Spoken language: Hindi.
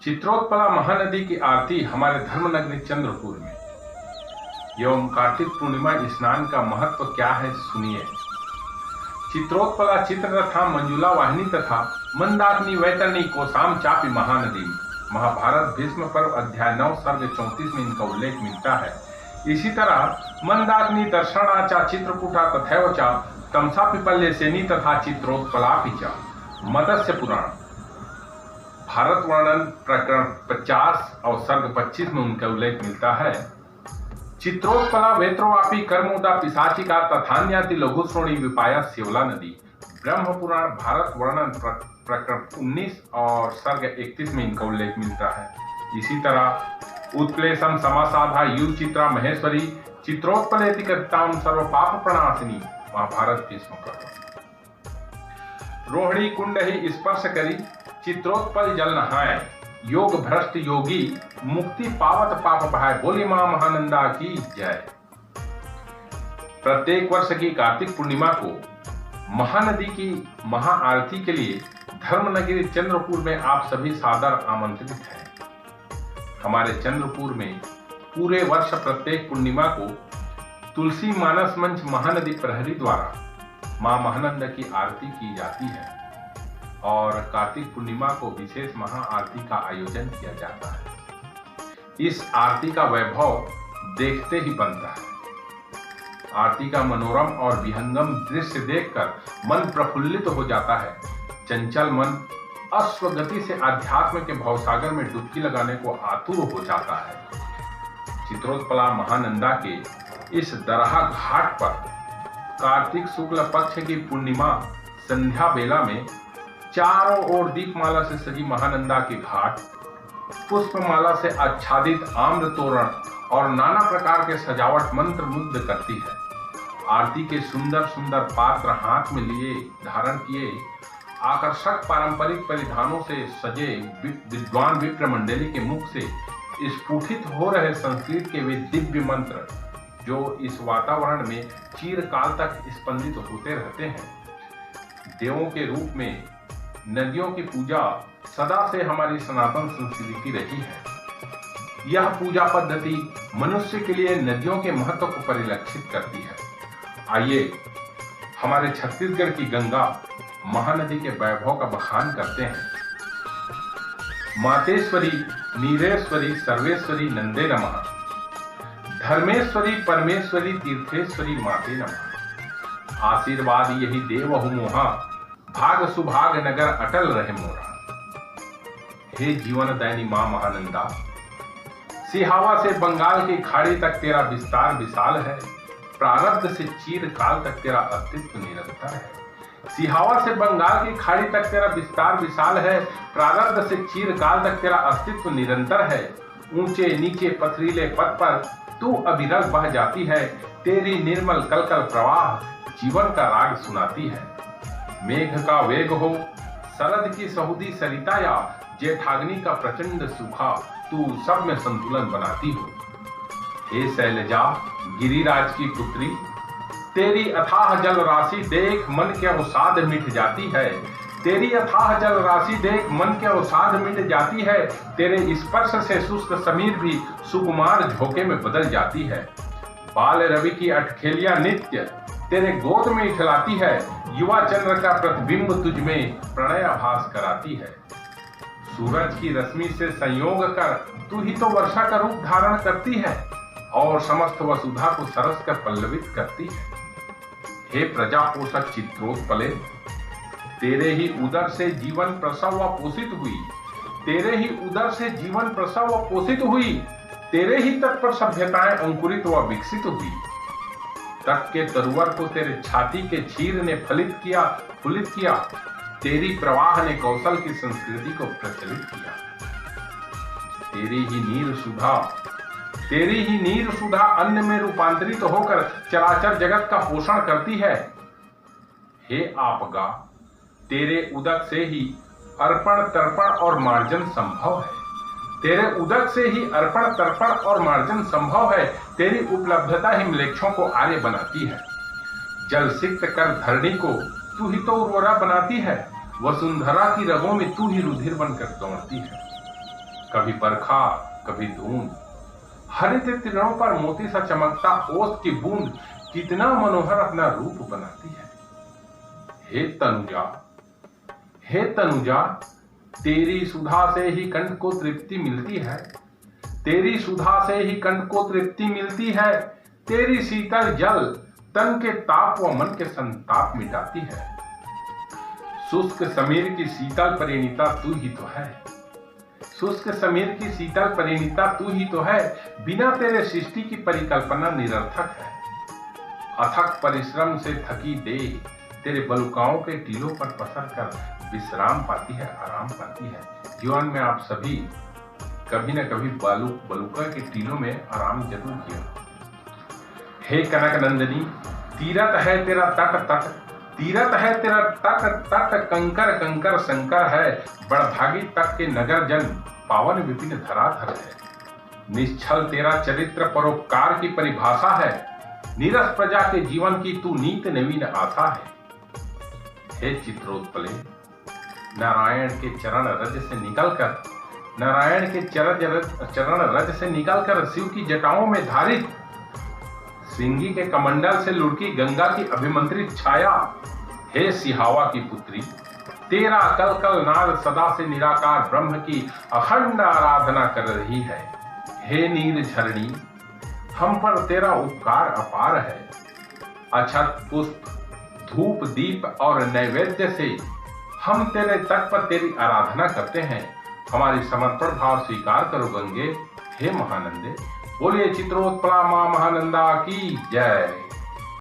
चित्रोत्पला महानदी की आरती हमारे धर्मनगरी चंद्रपुर में एवं कार्तिक पूर्णिमा स्नान का महत्व क्या है, सुनिए। चित्रोत्पला चित्र तथा मंजुला वाहिनी तथा मंदाकिनी वैतरणी कोसाम चापी महानदी महाभारत भीष्म पर्व अध्याय 9 सर्ग 34 में इनका उल्लेख मिलता है। इसी तरह मंदाकिनी दर्शनाचा चित्रकूटा तथैव च तमसा पिपल्य सेनी तथा चित्रोत्पलापि च। मत्स्य पुराण भारत वर्णन प्रकरण 50 और सर्ग 25 में उनका उल्लेख मिलता है। चित्रोत्पला वेत्रोवापी कर्मोदा पिशाचिका तथान्याति लघुश्रोणी विपाया सेवला नदी। ब्रह्म पुराण भारत वर्णन प्रकरण 19 और सर्ग 31 में इनका उल्लेख मिलता है। इसी तरह उत्क्लेशम समासाधा यु चित्रा महेश्वरी चित्रोत्पलेति कथितां सर्व पाप प्रणाशिनी महाभारत भीष्म पर्व। रोहिणी कुंड ही स्पर्श करी चित्रोत्पल जल नहाय योग भ्रष्ट योगी मुक्ति पावत पाप भाय। बोली मां महानंदा की जय। प्रत्येक वर्ष की कार्तिक पूर्णिमा को महानदी की महाआरती के लिए धर्मनगरी चंद्रपुर में आप सभी सादर आमंत्रित हैं। हमारे चंद्रपुर में पूरे वर्ष प्रत्येक पूर्णिमा को तुलसी मानस मंच महानदी प्रहरी द्वारा मां महानंदा की आरती की जाती है और कार्तिक पूर्णिमा को विशेष महाआरती का आयोजन किया जाता है। इस आरती का वैभव देखते ही बनता है। आरती का मनोरम और विहंगम दृश्य देखकर मन प्रफुल्लित हो जाता है। चंचल मन अश्वगति से अध्यात्म के भवसागर में डुबकी लगाने को आतुर हो जाता है। चित्रोत्पला महानंदा के इस दरहा घाट पर कार्तिक शुक्ल पक्ष की पूर्णिमा संध्या बेला में चारों ओर दीपमाला से सजी महानंदा की घाट पुष्पमाला से आच्छादित आम्र तोरण और नाना प्रकार के सजावट मंत्र मुग्ध करती है। आरती के सुंदर सुंदर पात्र हाथ में लिए धारण किए आकर्षक पारंपरिक परिधानों से सजे विद्वान विप्र मंडली के मुख से स्फुटित हो रहे संस्कृत के वे दिव्य मंत्र जो इस वातावरण में चिरकाल तक स्पंदित होते रहते हैं। देवों के रूप में नदियों की पूजा सदा से हमारी सनातन संस्कृति रही है। यह पूजा पद्धति मनुष्य के लिए नदियों के महत्व को परिलक्षित करती है। आइए हमारे छत्तीसगढ़ की गंगा महानदी के वैभव का बखान करते हैं। मातेश्वरी नीरेश्वरी सर्वेश्वरी नंदे नमः। धर्मेश्वरी परमेश्वरी तीर्थेश्वरी माते नमः। आशीर्वाद यही देवहु मोहा भाग सुभाग नगर अटल रहे मोरा। हे जीवन दैनी मां महानंदा, सिहावा से बंगाल की खाड़ी तक तेरा विस्तार विशाल है। प्रारब्ध से चीर काल तक तेरा अस्तित्व निरंतर है। सिहावा से बंगाल की खाड़ी तक तेरा विस्तार विशाल है। प्रारब्ध से चीर काल तक तेरा अस्तित्व निरंतर है। ऊंचे नीचे पथरीले पथ पर तू अविरल बह जाती है। तेरी निर्मल कलकल प्रवाह जीवन का राग सुनाती है। मेघ का वेग हो शरद की सहुदी सरिता या जेठाग्नि का प्रचंड सूखा तू सब में संतुलन बनाती हो। हे शैलजा गिरिराज की पुत्री, तेरी अथाह जल राशि देख मन के अवसाद मिट जाती है। तेरी अथाह जल राशि देख मन के अवसाद मिट जाती है। तेरे स्पर्श से शुष्क समीर भी सुकुमार झोंके में बदल जाती है। बाल रवि की अटखेलियां नित्य तेरे गोद में इठलाती है। युवा चंद्र का प्रतिबिंब तुझ में प्रणय आभास कराती है। सूरज की रश्मि से संयोग कर तू ही तो वर्षा का रूप धारण करती है और समस्त वसुधा को सरस कर पल्लवित करती है। हे प्रजा पोषक चित्रोत्पले, तेरे ही उदर से जीवन प्रसव व पोषित हुई। तेरे ही उदर से जीवन प्रसव व पोषित हुई। तेरे ही तट पर सभ्यताएं अंकुरित व विकसित हुई। तट के तरुवर को तेरे छाती के चीर ने फलित किया फुलित किया। तेरी प्रवाह ने कौशल की संस्कृति को प्रचलित किया। तेरी ही नीर सुधा अन्न में रूपांतरित होकर चराचर जगत का पोषण करती है। हे आपगा, तेरे उदक से ही अर्पण तर्पण और मार्जन संभव है। तेरे उदक से ही अर्पण तर्पण और मार्जन संभव है। तेरी उपलब्धता ही म्लेच्छों को आर्य बनाती है। जल सिक्त कर धरणी को तू ही तो उर्वरा बनाती है। वसुंधरा की रगों में तू ही रुधिर बनकर दौड़ती है। कभी बरखा कभी धूंध, हरित तीरों पर मोती सा चमकता ओस की बूंद कितना मनोहर अपना रूप बनाती है। हे तनुजा, तेरी सुधा से ही कंठ को तृप्ति मिलती है, तेरी सुधा से ही कंठ को तृप्ति मिलती है। तेरी शीतल जल तन के ताप व मन के संताप मिटाती है। शुष्क समीर की शीतल परिणीता तू ही तो है, शुष्क समीर की शीतल परिणीता तू ही तो है। बिना तेरे सृष्टि की परिकल्पना निरर्थक है। अथक परिश्रम से थकी देह तेरे बलुकाओं के टीलों पर पसर कर विश्राम पाती है, आराम पाती है। जीवन में आप सभी कभी न कभी बलुका के टीलों में आराम जरूर किया। हे कनक नंदिनी, तीरथ है तेरा तट तट, तीरथ है तेरा तट तट, कंकर कंकर शंकर है। बड़भागी तट के नगर जन, पावन विपिन धराधर है। निश्चल तेरा चरित्र परोपकार की परिभाषा है, नीरस प्रजा के जीवन की तू नीत नवीन आशा है। हे चित्रोत्पले, नारायण के चरण रज से निकलकर, नारायण के चरण रज से निकलकर शिव की जटाओं में धारित, सिंगी के कमंडल से लुढ़की गंगा की अभिमंत्रित छाया। हे सिहावा की पुत्री, तेरा कल कल नाद सदा से निराकार ब्रह्म की अखंड आराधना कर रही है। हे नील झरणी, हम पर तेरा उपकार अपार है। अक्षत पुष्प धूप दीप और नैवेद्य से हम तेरे तट पर तेरी आराधना करते हैं। हमारी समर्पण भाव स्वीकार करो गंगे। हे महानंदे, बोलिए चित्रोत्पला मां महानंदा की जय।